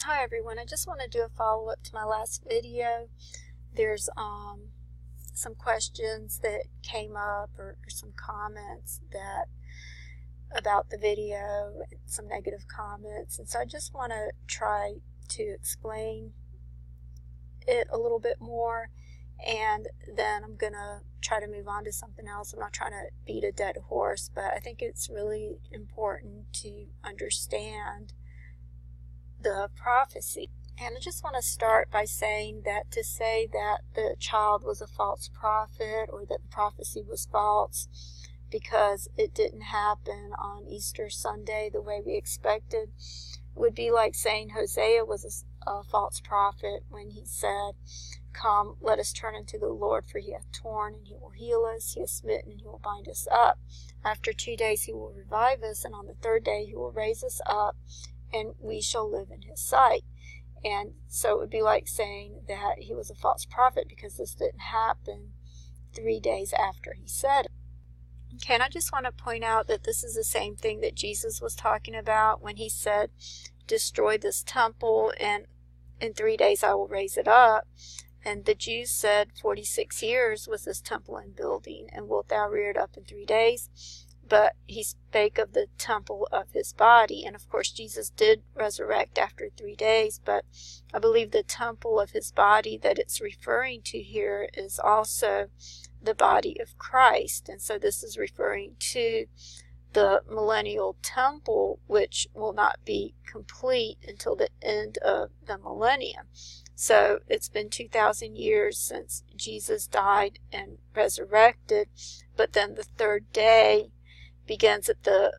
Hi everyone, I just want to do a follow-up to my last video. There's some questions that came up or some comments about the video, some negative comments, and so I just want to try to explain it a little bit more, and then I'm going to try to move on to something else. I'm not trying to beat a dead horse, but I think it's really important to understand the prophecy. And I just want to start by saying that to say that the child was a false prophet or that the prophecy was false because it didn't happen on Easter Sunday the way we expected would be like saying Hosea was a false prophet when he said, "Come, let us turn unto the Lord, for he hath torn and he will heal us, he hath smitten and he will bind us up. After 2 days he will revive us, and on the third day he will raise us up, and we shall live in his sight." And so it would be like saying that he was a false prophet because this didn't happen 3 days after he said it. Okay, and I just want to point out that this is the same thing that Jesus was talking about when he said, "Destroy this temple, and in 3 days I will raise it up." And the Jews said, 46 years was this temple in building, and wilt thou rear it up in 3 days? But he spake of the temple of his body. And of course, Jesus did resurrect after 3 days, but I believe the temple of his body that it's referring to here is also the body of Christ. And so this is referring to the millennial temple, which will not be complete until the end of the millennium. So it's been 2,000 years since Jesus died and resurrected, but then the third day begins at the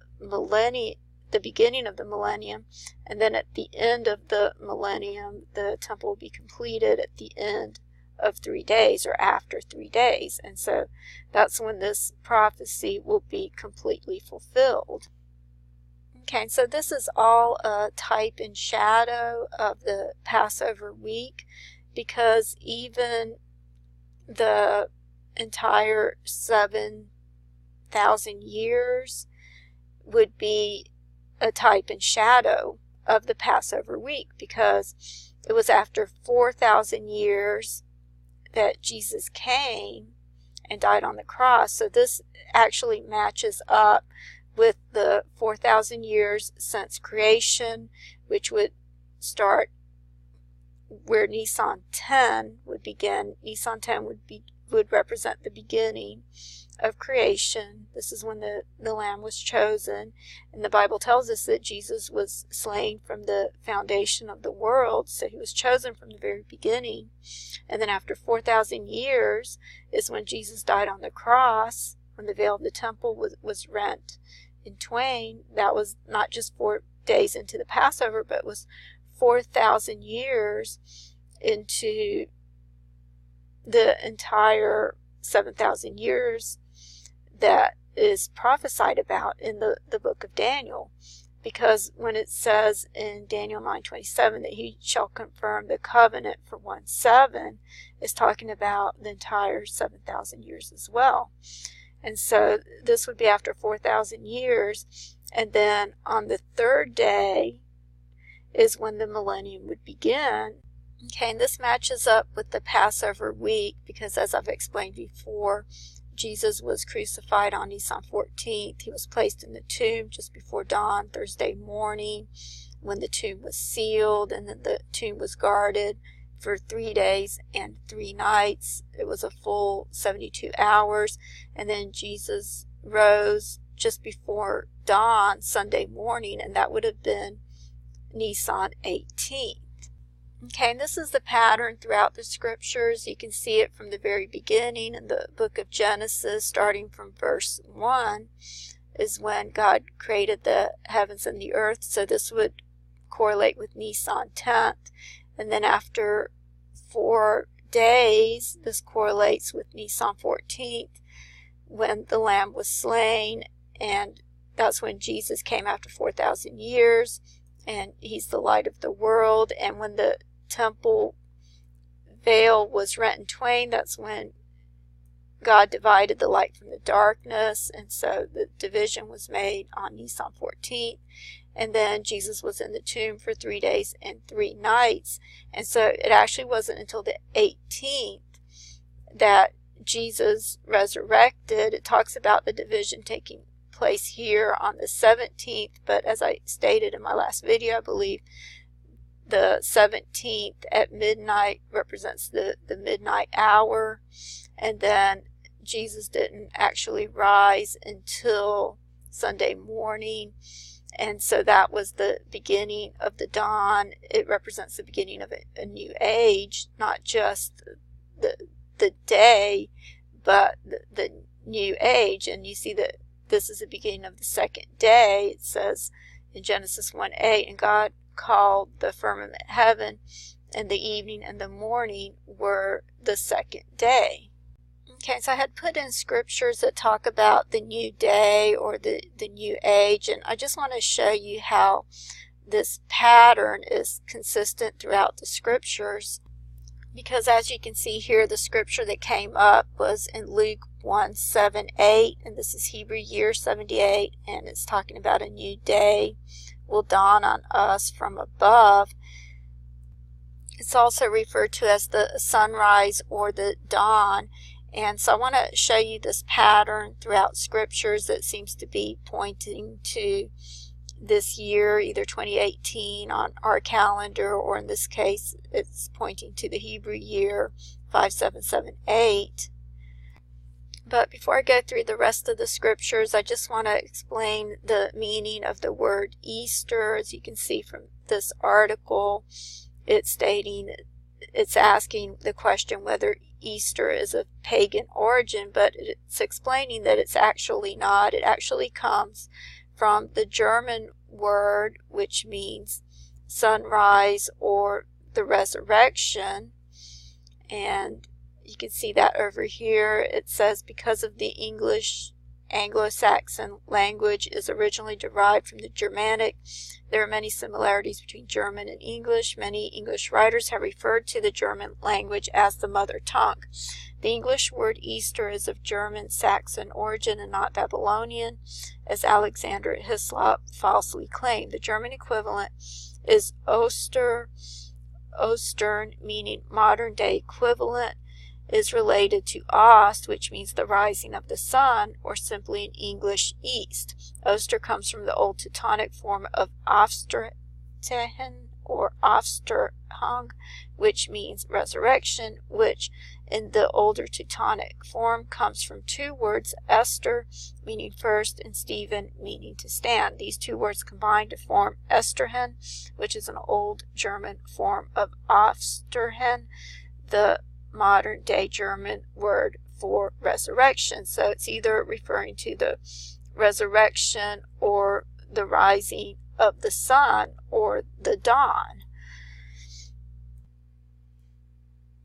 beginning of the millennium, and then at the end of the millennium, the temple will be completed at the end of 3 days or after 3 days. And so that's when this prophecy will be completely fulfilled. Okay, so this is all a type and shadow of the Passover week, because even the entire 7,000 years would be a type and shadow of the Passover week, because it was after 4,000 years that Jesus came and died on the cross. So this actually matches up with the 4,000 years since creation, which would start where Nisan 10 would begin. Nisan 10 would represent the beginning of creation. This is when the Lamb was chosen, and the Bible tells us that Jesus was slain from the foundation of the world, so he was chosen from the very beginning. And then after 4,000 years is when Jesus died on the cross, when the veil of the temple was rent in twain. That was not just 4 days into the Passover, but it was 4,000 years into the entire 7,000 years that is prophesied about in the book of Daniel. Because when it says in Daniel 9:27 that he shall confirm the covenant for 1/7, it's talking about the entire 7,000 years as well. And so this would be after 4,000 years, and then on the third day is when the millennium would begin. Okay, and this matches up with the Passover week because, as I've explained before, Jesus was crucified on Nisan 14th. He was placed in the tomb just before dawn, Thursday morning, when the tomb was sealed, and then the tomb was guarded for 3 days and 3 nights. It was a full 72 hours, and then Jesus rose just before dawn, Sunday morning, and that would have been Nisan 18th. Okay, and this is the pattern throughout the scriptures. You can see it from the very beginning in the book of Genesis, starting from verse 1, is when God created the heavens and the earth. So this would correlate with Nisan 10th. And then after 4 days, this correlates with Nisan 14th, when the Lamb was slain. And that's when Jesus came after 4,000 years. And he's the light of the world. And when the temple veil was rent in twain, that's when God divided the light from the darkness, and so the division was made on Nisan 14th. and then Jesus was in the tomb for 3 days and 3 nights. And so it actually wasn't until the 18th that Jesus resurrected. It talks about the division taking place here on the 17th, but as I stated in my last video, I believe the 17th at midnight represents the midnight hour, and then Jesus didn't actually rise until Sunday morning, and so that was the beginning of the dawn. It represents the beginning of a new age, not just the day, but the new age. And you see that this is the beginning of the second day. It says in Genesis 1:8, and God called the firmament heaven, and the evening and the morning were the second day. Okay, so I had put in scriptures that talk about the new day or the new age, and I just want to show you how this pattern is consistent throughout the scriptures, because as you can see here, the scripture that came up was in Luke 1:7-8, and this is Hebrew year 78, and it's talking about a new day will dawn on us from above. It's also referred to as the sunrise or the dawn. And so I want to show you this pattern throughout scriptures that seems to be pointing to this year, either 2018 on our calendar, or in this case, it's pointing to the Hebrew year 5778. But before I go through the rest of the scriptures, I just want to explain the meaning of the word Easter. As you can see from this article, it's asking the question whether Easter is of pagan origin, but it's explaining that it's actually not. It actually comes from the German word, which means sunrise or the resurrection. And you can see that over here. It says, because of the English Anglo-Saxon language is originally derived from the Germanic, there are many similarities between German and English. Many English writers have referred to the German language as the mother tongue. The English word Easter is of German Saxon origin and not Babylonian, as Alexander Hislop falsely claimed. The German equivalent is Ostern, meaning modern day equivalent, is related to Ost, which means the rising of the sun, or simply in English, east. Oster comes from the Old Teutonic form of Aufstehen or Aufstehung, which means resurrection, which in the older Teutonic form comes from two words, Esther, meaning first, and Stephen, meaning to stand. These two words combine to form Esterhen, which is an old German form of Aufstehen, the modern day German word for resurrection. So it's either referring to the resurrection or the rising of the sun or the dawn.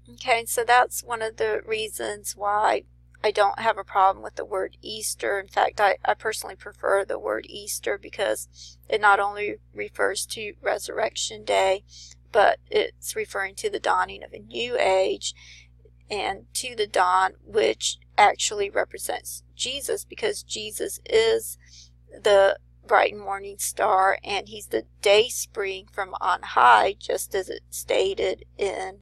Okay, so that's one of the reasons why I don't have a problem with the word Easter. In fact, I personally prefer the word Easter because it not only refers to Resurrection Day, but it's referring to the dawning of a new age and to the dawn, which actually represents Jesus, because Jesus is the bright and morning star, and he's the day spring from on high, just as it stated in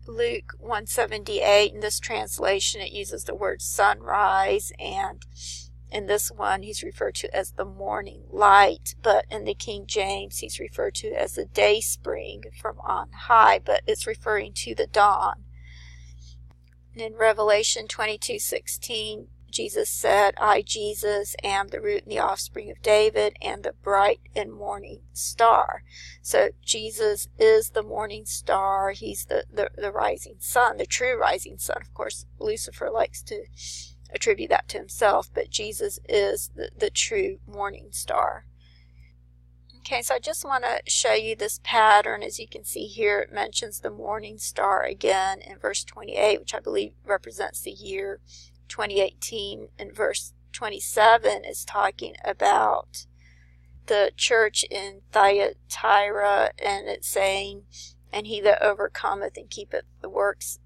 Luke 1:78. In this translation, it uses the word sunrise, and in this one, he's referred to as the morning light, but in the King James, he's referred to as the day spring from on high, but it's referring to the dawn. In Revelation 22:16, Jesus said, I, Jesus, am the root and the offspring of David and the bright and morning star. So Jesus is the morning star. He's the rising sun, the true rising sun. Of course, Lucifer likes to attribute that to himself, but Jesus is the true morning star. Okay, so I just want to show you this pattern. As you can see here, it mentions the morning star again in verse 28, which I believe represents the year 2018. In verse 27 is talking about the church in Thyatira, and it's saying, and he that overcometh and keepeth the works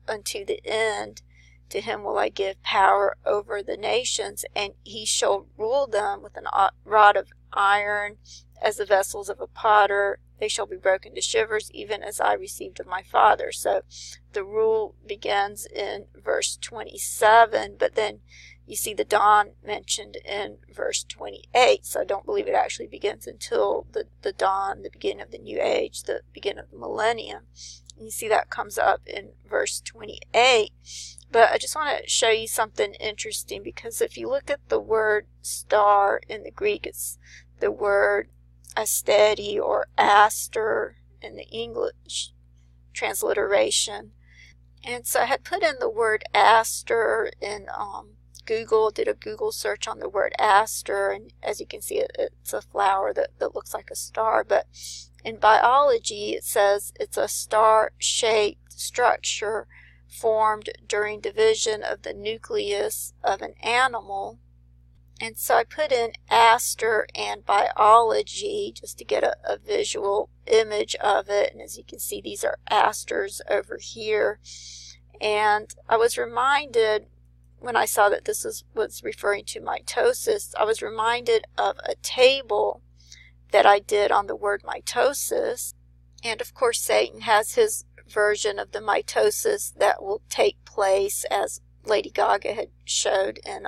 unto the end, to him will I give power over the nations, and he shall rule them with a rod of iron as the vessels of a potter. They shall be broken to shivers, even as I received of my Father. So the rule begins in verse 27, but then you see the dawn mentioned in verse 28. So I don't believe it actually begins until the dawn, the beginning of the new age, the beginning of the millennium. And you see that comes up in verse 28. But I just want to show you something interesting, because if you look at the word star in the Greek, it's the word asteri or aster in the English transliteration. And so I had put in the word aster in Google, did a Google search on the word aster, and as you can see, it's a flower that looks like a star. But in biology, it says it's a star-shaped structure formed during division of the nucleus of an animal. And so I put in aster and biology just to get a visual image of it. And as you can see, these are asters over here. And I was reminded, when I saw that this was referring to mitosis, I was reminded of a table that I did on the word mitosis. And of course, Satan has his version of the mitosis that will take place, as Lady Gaga had showed in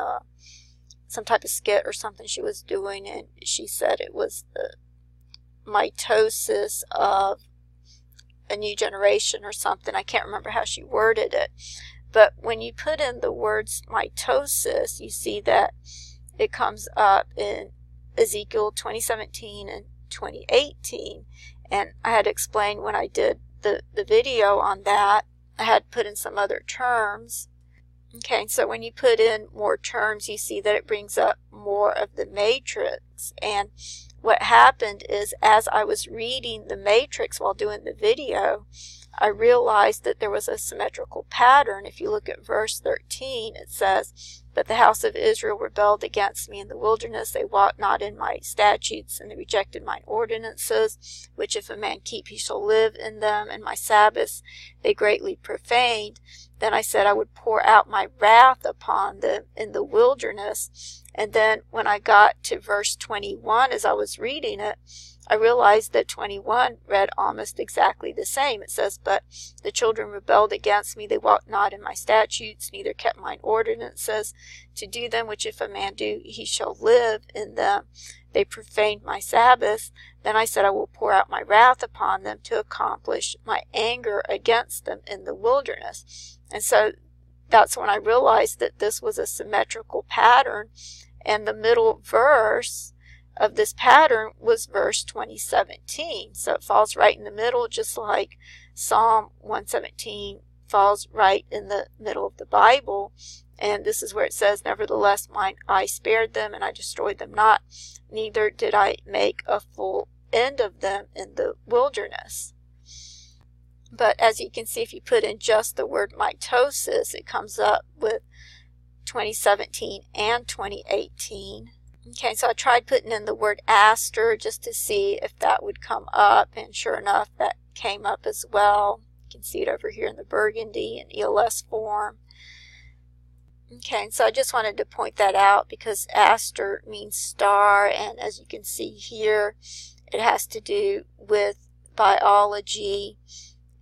some type of skit or something she was doing, and she said it was the mitosis of a new generation or something. I can't remember how she worded it. But when you put in the words mitosis, you see that it comes up in Ezekiel 2017 and 2018. And I had explained when I did the video on that, I had put in some other terms. Okay, so when you put in more terms, you see that it brings up more of the matrix. And what happened is, as I was reading the matrix while doing the video, I realized that there was a symmetrical pattern. If you look at verse 13, it says, "But the house of Israel rebelled against me in the wilderness. They walked not in my statutes, and they rejected mine ordinances, which if a man keep, he shall live in them. And my Sabbaths they greatly profaned. Then I said I would pour out my wrath upon them in the wilderness." And then when I got to verse 21, as I was reading it, I realized that 21 read almost exactly the same. It says, "But the children rebelled against me. They walked not in my statutes, neither kept mine ordinances to do them, which if a man do, he shall live in them. They profaned my Sabbaths. Then I said, I will pour out my wrath upon them to accomplish my anger against them in the wilderness." And so that's when I realized that this was a symmetrical pattern, and the middle verse of this pattern was verse 2017. So it falls right in the middle, just like Psalm 117 falls right in the middle of the Bible. And this is where it says, "Nevertheless, mine eye spared them, and I destroyed them not, neither did I make a full end of them in the wilderness." But as you can see, if you put in just the word mitosis, it comes up with 2017 and 2018. Okay, so I tried putting in the word aster just to see if that would come up, and sure enough, that came up as well. You can see it over here in the burgundy and ELS form. Okay, and so I just wanted to point that out because aster means star, and as you can see here, it has to do with biology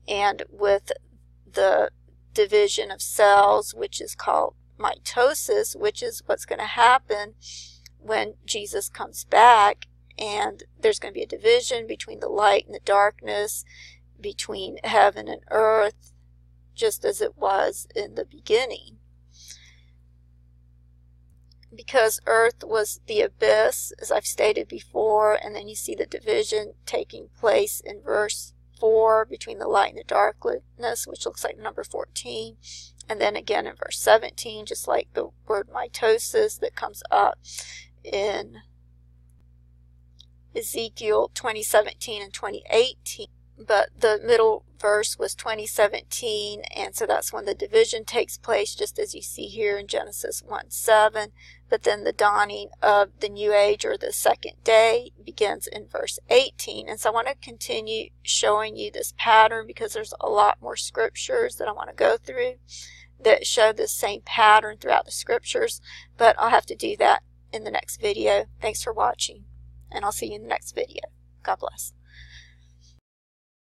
and with the division of cells, which is called mitosis, which is what's going to happen when Jesus comes back, and there's going to be a division between the light and the darkness, between heaven and earth, just as it was in the beginning. Because earth was the abyss, as I've stated before, and then you see the division taking place in verse 4 between the light and the darkness, which looks like number 14, and then again in verse 17, just like the word mitosis that comes up in Ezekiel 2017 and 2018. But the middle verse was 2017, and so that's when the division takes place, just as you see here in Genesis 1:7. But then the dawning of the new age, or the second day, begins in verse 18. And so I want to continue showing you this pattern because there's a lot more scriptures that I want to go through that show the same pattern throughout the scriptures, but I'll have to do that in the next video. Thanks for watching. and I'll see you in the next video. God bless.